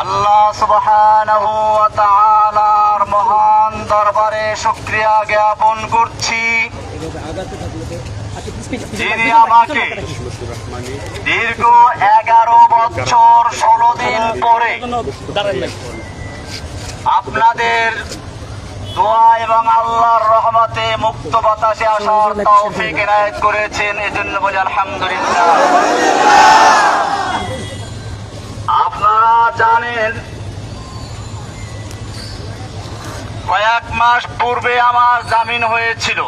আল্লাহ সুবহানাহু ওয়া তাআলার মহান দরবারে শুকরিয়া জ্ঞাপন করছি, যিনি আমাকে দীর্ঘ 11 বছর 16 দিন পরে আপনাদের দোয়া এবং আল্লাহর রহমতে মুক্ত বাতাসে আসার তৌফিক এনায়েত করেছেন। এজন্য বলি আলহামদুলিল্লাহ। আপনারা জানেন, কয়েক মাস পূর্বে আমার জামিন হয়েছিল।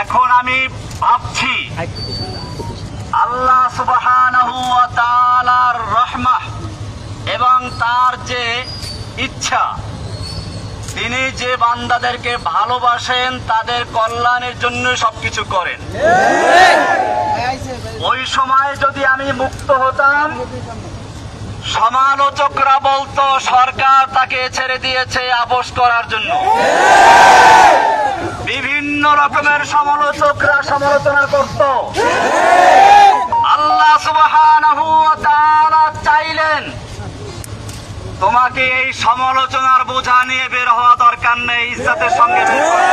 এখন আমি ভাবছি আল্লাহ সুবহানাহু ওয়া তাআলার রহমত এবং তার যে ইচ্ছা, তিনি যে বান্দাদেরকে ভালোবাসেন তাদের কল্যাণের জন্য সবকিছু করেন। ওই সময় যদি আমি মুক্ত হতাম, সমালোচকরা বলতো সরকার তাকে ছেড়ে দিয়েছে আপোস করার জন্য। বিভিন্ন রকমের সমালোচকরা সমালোচনা করত। আল্লাহ সুবহানাহু ওয়া তাআলা চাইলেন তোমাকে এই সমালোচনার বোঝা নিয়ে বের হওয়া দরকার নেই, ইজ্জতের সঙ্গে বের করো।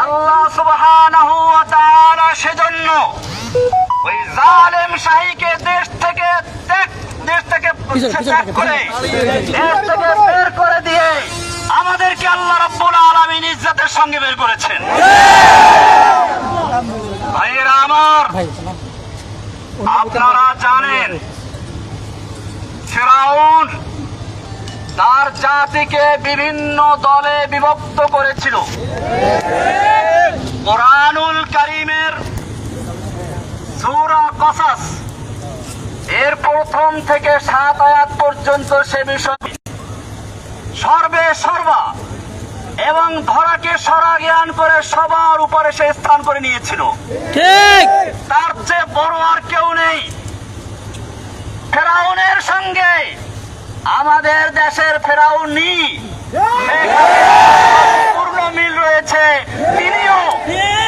আল্লাহ সুবহানাহু ওয়া তাআলা সেজন্য ওই জালেম শাহীকে দেশ থেকে বের করে দিয়ে আমাদেরকে আল্লাহ রাব্বুল আলামিন ইজ্জতের সঙ্গে বের করেছেন। ভাইয়েরা আমার, আপনারা জানেন ফিরআউন তার জাতিকে বিভিন্ন দলে বিভক্ত করেছিল। কুরআনুল কারীমের সূরা কসস এর প্রথম থেকে 7 আয়াত পর্যন্ত সে বিষয় সর্বে সর্বা এবং ধরাকে সরা জ্ঞান করে সবার উপরে সে স্থান করে নিয়েছিল। ঠিক তার চেয়ে বড় আর কেউ নেই। ফেরাউনের সঙ্গে আমাদের দেশের ফেরাউনি পূর্ণ মিল রয়েছে। তিনিও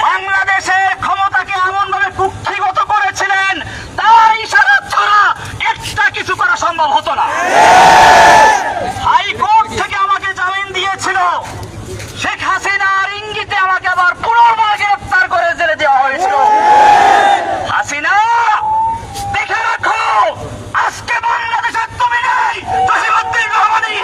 বাংলাদেশের ক্ষমতাকে এমন ভাবে কুক্ষিগত করেছিলেন, তার ইশারা ছাড়া একটা কিছু করা সম্ভব হতো না। হাইকোর্ট থেকে আমাকে জামিন দিয়েছিল, শেখ হাসিনার ইঙ্গিতে আমাকে আবার পুনর্বার গ্রেফতার করে জেলে দেওয়া হয়েছিল। হাসিনা, দেখে রাখো, আজকে বাংলাদেশের তুমি নেই। জসিমউদ্দিন রহমানী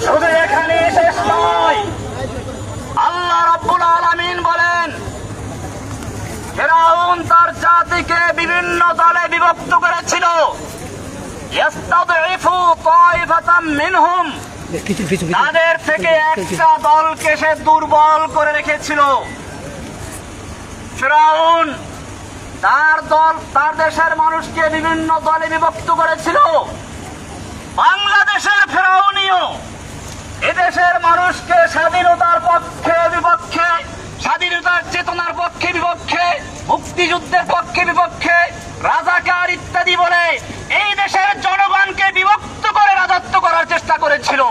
শুধু এখানে শেষ নয়। আল্লাহ রাব্বুল আলামিন বলেন ফিরআউন তার জাতিকে বিভিন্ন দলে বিভক্ত করেছিল। ইস্তাদঈফু তায়ফাতাম মিনহুম, তাদের থেকে একটা দলকে সে দুর্বল করে রেখেছিল। ফিরআউন তার দেশের মানুষকে বিভিন্ন দলে বিভক্ত করেছিল। বাংলাদেশের ফিরআউনিও এদেশের মানুষকে স্বাধীনতার পক্ষে বিপক্ষে, স্বাধীনতার চেতনার পক্ষে বিপক্ষে, মুক্তিযুদ্ধের পক্ষে বিপক্ষে, রাজাকার ইত্যাদি বলে এই দেশের জনগণকে বিভক্ত করে রাজত্ব করার চেষ্টা করেছিল।